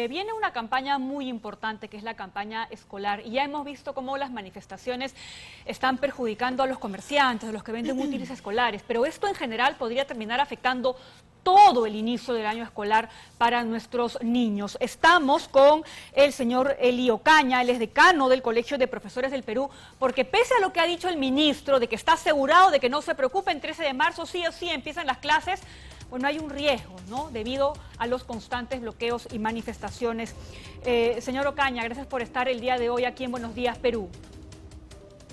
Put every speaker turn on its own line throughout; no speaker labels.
viene una campaña muy importante, que es la campaña escolar, y ya hemos visto cómo las manifestaciones están perjudicando a los comerciantes, a los que venden útiles escolares, pero esto en general podría terminar afectando todo el inicio del año escolar para nuestros niños. Estamos con el señor Eli Ocaña, él es decano del Colegio de Profesores del Perú, porque pese a lo que ha dicho el ministro, de que está asegurado de que no se preocupen, 13 de marzo sí o sí empiezan las clases, bueno, hay un riesgo, ¿no?, debido a los constantes bloqueos y manifestaciones. Señor Ocaña, gracias por estar el día de hoy aquí en Buenos Días, Perú.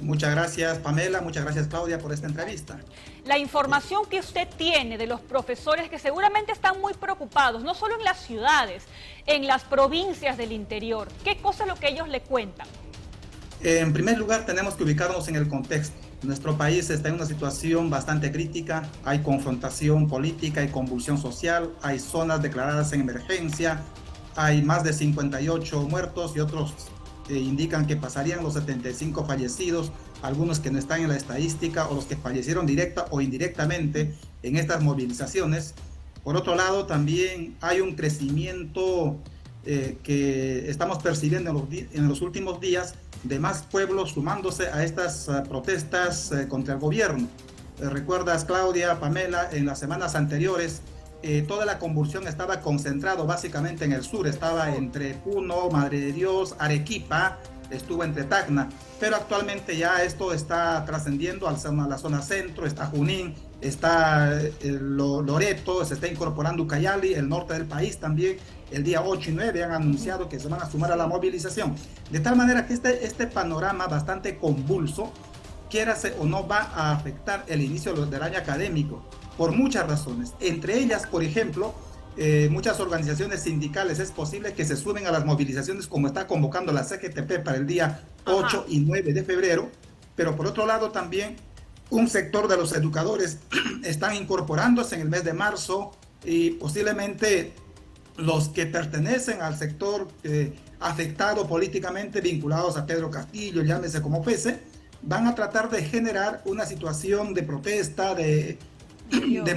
Muchas gracias, Pamela, muchas gracias, Claudia, por esta entrevista.
La información que usted tiene de los profesores que seguramente están muy preocupados, no solo en las ciudades, en las provincias del interior, ¿qué cosa es lo que ellos le cuentan?
En primer lugar, tenemos que ubicarnos en el contexto. Nuestro país está en una situación bastante crítica, hay confrontación política, hay convulsión social, hay zonas declaradas en emergencia, hay más de 58 muertos y otros indican que pasarían los 75 fallecidos, algunos que no están en la estadística o los que fallecieron directa o indirectamente en estas movilizaciones. Por otro lado, también hay un crecimiento que estamos percibiendo en los últimos días de más pueblos sumándose a estas protestas contra el gobierno. ¿Recuerdas, Claudia, Pamela, en las semanas anteriores toda la convulsión estaba concentrado básicamente en el sur, estaba entre Puno, Madre de Dios, Arequipa, estuvo entre Tacna, pero actualmente ya esto está trascendiendo a la zona centro, está Junín, está Loreto, se está incorporando Ucayali, el norte del país también. El día 8 y 9 han anunciado que se van a sumar a la movilización, de tal manera que este panorama bastante convulso, quiérase o no, va a afectar el inicio del año académico por muchas razones. Entre ellas, por ejemplo, muchas organizaciones sindicales es posible que se sumen a las movilizaciones como está convocando la CGTP para el día 8 y 9 de febrero, pero por otro lado también un sector de los educadores están incorporándose en el mes de marzo y posiblemente los que pertenecen al sector afectado políticamente, vinculados a Pedro Castillo, llámese como fuese, van a tratar de generar una situación de protesta, de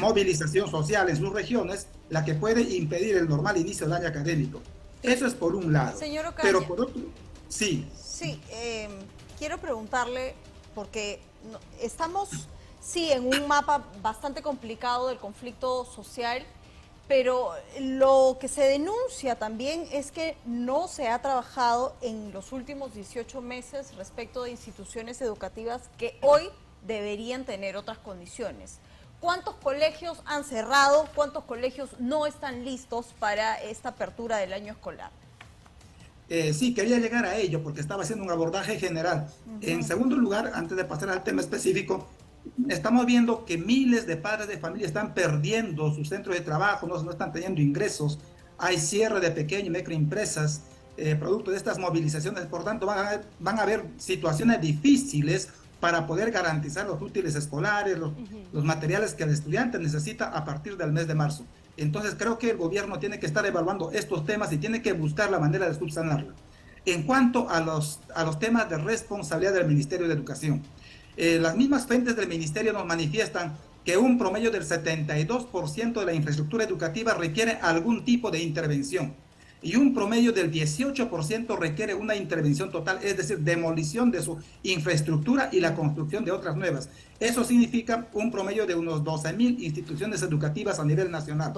movilización social en sus regiones, la que puede impedir el normal inicio del año académico. Eso es por un lado.
Señor Ocaña,
pero por otro, sí.
Sí, quiero preguntarle, porque estamos, sí, en un mapa bastante complicado del conflicto social, pero lo que se denuncia también es que no se ha trabajado en los últimos 18 meses respecto de instituciones educativas que hoy deberían tener otras condiciones. ¿Cuántos colegios han cerrado? ¿Cuántos colegios no están listos para esta apertura del año escolar?
Sí, quería llegar a ello porque estaba haciendo un abordaje general. En segundo lugar, antes de pasar al tema específico, estamos viendo que miles de padres de familia están perdiendo su centro de trabajo, no están teniendo ingresos, hay cierre de pequeñas y microempresas, producto de estas movilizaciones, por tanto van a haber situaciones difíciles para poder garantizar los útiles escolares, los materiales que el estudiante necesita a partir del mes de marzo. Entonces creo que el gobierno tiene que estar evaluando estos temas y tiene que buscar la manera de subsanarlo. En cuanto a los temas de responsabilidad del Ministerio de Educación, las mismas fuentes del Ministerio nos manifiestan que un promedio del 72% de la infraestructura educativa requiere algún tipo de intervención y un promedio del 18% requiere una intervención total, es decir, demolición de su infraestructura y la construcción de otras nuevas. Eso significa un promedio de unos 12.000 instituciones educativas a nivel nacional.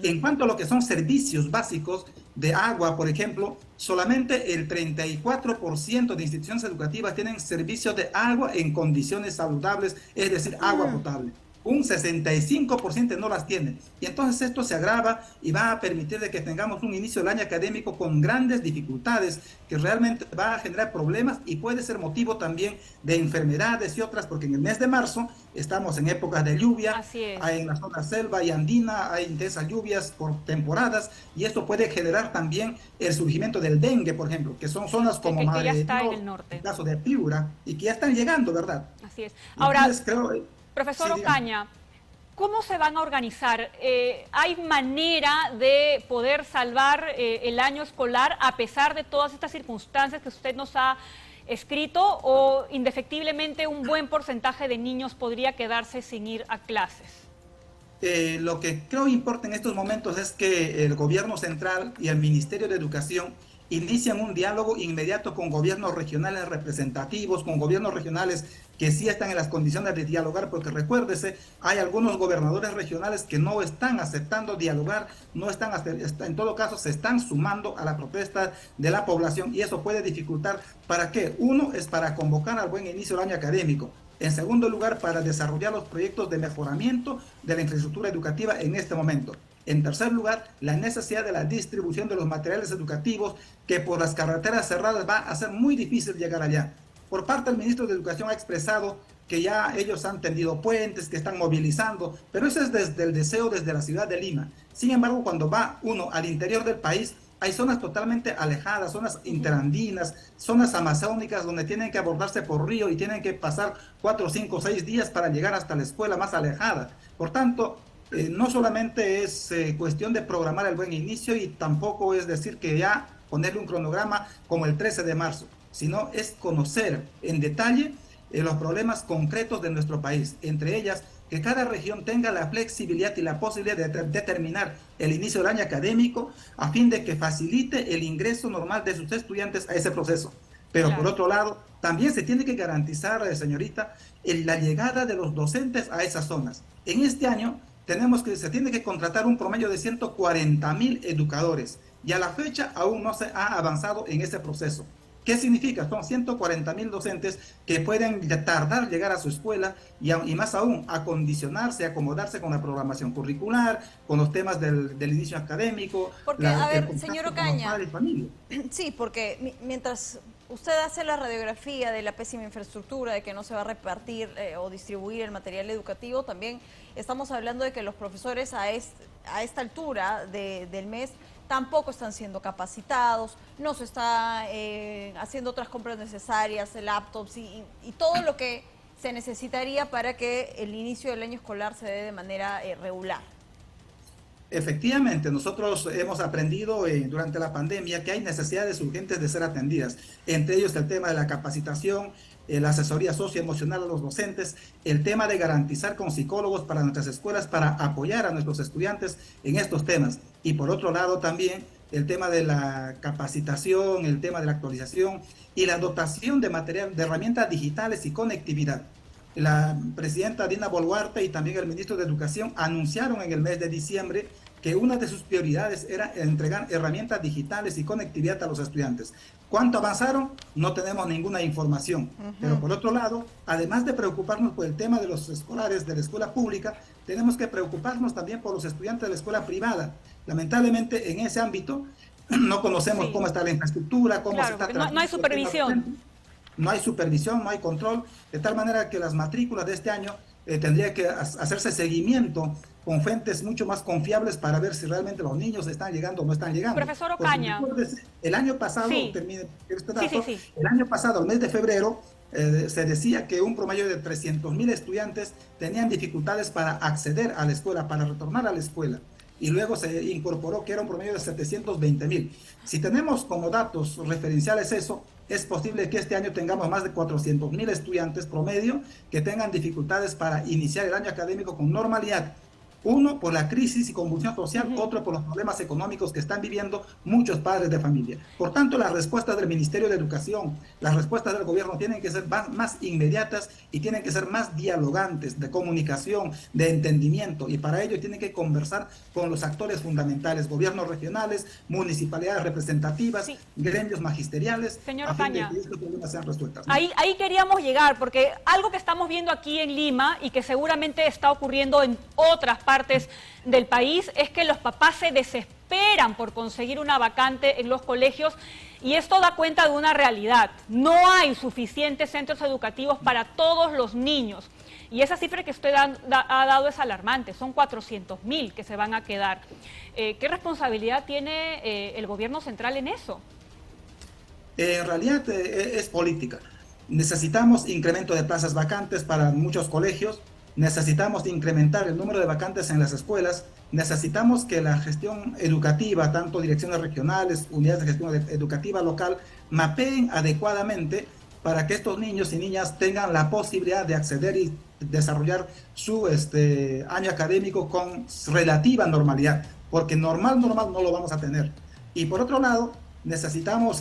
En cuanto a lo que son servicios básicos de agua, por ejemplo, solamente el 34% de instituciones educativas tienen servicios de agua en condiciones saludables, es decir, agua potable. Un 65% no las tiene. Y entonces esto se agrava y va a permitir de que tengamos un inicio del año académico con grandes dificultades que realmente va a generar problemas y puede ser motivo también de enfermedades y otras, porque en el mes de marzo estamos en épocas de lluvia, en la zona selva y andina hay intensas lluvias por temporadas y esto puede generar también el surgimiento del dengue, por ejemplo, que son zonas como Madre de Dios, el caso de Piura, y que ya están llegando, ¿verdad?
Así es. Ahora,
entonces, creo,
profesor Ocaña, ¿cómo se van a organizar? ¿Hay manera de poder salvar el año escolar a pesar de todas estas circunstancias que usted nos ha escrito, o indefectiblemente un buen porcentaje de niños podría quedarse sin ir a clases?
Lo que creo importa en estos momentos es que el gobierno central y el Ministerio de Educación inician un diálogo inmediato con gobiernos regionales representativos, con gobiernos regionales que sí están en las condiciones de dialogar, porque recuérdese, hay algunos gobernadores regionales que no están aceptando dialogar, no están, en todo caso, se están sumando a la protesta de la población, y eso puede dificultar. ¿Para qué? Uno es para convocar al buen inicio del año académico. En segundo lugar, para desarrollar los proyectos de mejoramiento de la infraestructura educativa en este momento. En tercer lugar, la necesidad de la distribución de los materiales educativos, que por las carreteras cerradas va a ser muy difícil llegar allá. Por parte del ministro de Educación ha expresado que ya ellos han tendido puentes, que están movilizando, pero eso es desde el deseo, desde la ciudad de Lima. Sin embargo, cuando va uno al interior del país, hay zonas totalmente alejadas, zonas interandinas, zonas amazónicas donde tienen que abordarse por río y tienen que pasar 4, 5, 6 días para llegar hasta la escuela más alejada. Por tanto, no solamente es cuestión de programar el buen inicio, y tampoco es decir que ya ponerle un cronograma como el 13 de marzo, sino es conocer en detalle los problemas concretos de nuestro país, entre ellas que cada región tenga la flexibilidad y la posibilidad de determinar el inicio del año académico a fin de que facilite el ingreso normal de sus estudiantes a ese proceso. Pero claro, por otro lado, también se tiene que garantizar, señorita, la llegada de los docentes a esas zonas. En este año se tiene que contratar un promedio de 140,000 educadores, y a la fecha aún no se ha avanzado en ese proceso. ¿Qué significa? Son 140,000 docentes que pueden tardar llegar a su escuela y más aún acondicionarse, acomodarse con la programación curricular, con los temas del inicio académico.
Porque, a ver, señor Ocaña, sí, porque mientras usted hace la radiografía de la pésima infraestructura, de que no se va a repartir o distribuir el material educativo, también estamos hablando de que los profesores a esta altura del mes tampoco están siendo capacitados, no se está haciendo otras compras necesarias, laptops y todo lo que se necesitaría para que el inicio del año escolar se dé de manera regular.
Efectivamente, nosotros hemos aprendido durante la pandemia que hay necesidades urgentes de ser atendidas, entre ellos el tema de la capacitación, la asesoría socioemocional a los docentes, el tema de garantizar con psicólogos para nuestras escuelas para apoyar a nuestros estudiantes en estos temas. Y por otro lado también el tema de la capacitación, el tema de la actualización y la dotación de material, de herramientas digitales y conectividad. La presidenta Dina Boluarte y también el ministro de Educación anunciaron en el mes de diciembre que una de sus prioridades era entregar herramientas digitales y conectividad a los estudiantes. ¿Cuánto avanzaron? No tenemos ninguna información. Pero por otro lado, además de preocuparnos por el tema de los escolares de la escuela pública, tenemos que preocuparnos también por los estudiantes de la escuela privada. Lamentablemente, en ese ámbito, no conocemos cómo está la infraestructura, cómo se está
no hay supervisión.
No hay supervisión, no hay control, de tal manera que las matrículas de este año tendría que hacerse seguimiento con fuentes mucho más confiables para ver si realmente los niños están llegando o no están llegando.
Profesor Ocaña.
El año pasado, el año pasado, el mes de febrero, se decía que un promedio de 300,000 estudiantes tenían dificultades para acceder a la escuela, para retornar a la escuela. Y luego se incorporó que era un promedio de 720,000. Si tenemos como datos referenciales eso, es posible que este año tengamos más de 400,000 estudiantes promedio que tengan dificultades para iniciar el año académico con normalidad. Uno, por la crisis y convulsión social, otro por los problemas económicos que están viviendo muchos padres de familia. Por tanto, las respuestas del Ministerio de Educación, las respuestas del gobierno tienen que ser más inmediatas y tienen que ser más dialogantes, de comunicación, de entendimiento, y para ello tienen que conversar con los actores fundamentales, gobiernos regionales, municipalidades representativas, gremios magisteriales,
señor
a fin
Ocaña,
de que estos problemas sean resueltos, ¿no?
Ahí queríamos llegar, porque algo que estamos viendo aquí en Lima y que seguramente está ocurriendo en otras partes del país es que los papás se desesperan por conseguir una vacante en los colegios, y esto da cuenta de una realidad. No hay suficientes centros educativos para todos los niños, y esa cifra que usted ha dado es alarmante. Son 400,000 que se van a quedar. ¿Qué responsabilidad tiene el gobierno central en eso?
En realidad es política. Necesitamos incremento de plazas vacantes para muchos colegios, necesitamos incrementar el número de vacantes en las escuelas, necesitamos que la gestión educativa, tanto direcciones regionales, unidades de gestión educativa local, mapeen adecuadamente para que estos niños y niñas tengan la posibilidad de acceder y desarrollar su año académico con relativa normalidad, porque normal no lo vamos a tener. Y por otro lado, necesitamos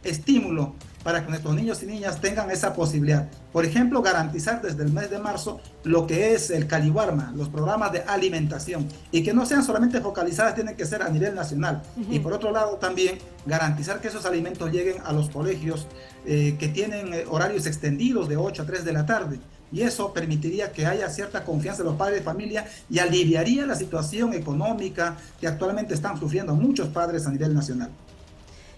estímulo para que nuestros niños y niñas tengan esa posibilidad. Por ejemplo, garantizar desde el mes de marzo lo que es el Caliwarma, los programas de alimentación, y que no sean solamente focalizadas, tienen que ser a nivel nacional. Y por otro lado también garantizar que esos alimentos lleguen a los colegios que tienen horarios extendidos de 8 a 3 de la tarde. Y eso permitiría que haya cierta confianza de los padres de familia y aliviaría la situación económica que actualmente están sufriendo muchos padres a nivel nacional.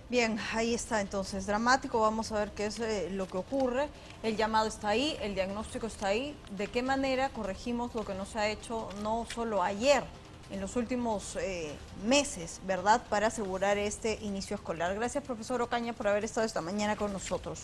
Bien, ahí está entonces, dramático, vamos a ver qué es lo que ocurre, el llamado está ahí, el diagnóstico está ahí, de qué manera corregimos lo que no se ha hecho no solo ayer, en los últimos meses, ¿verdad?, para asegurar este inicio escolar. Gracias, profesor Ocaña, por haber estado esta mañana con nosotros.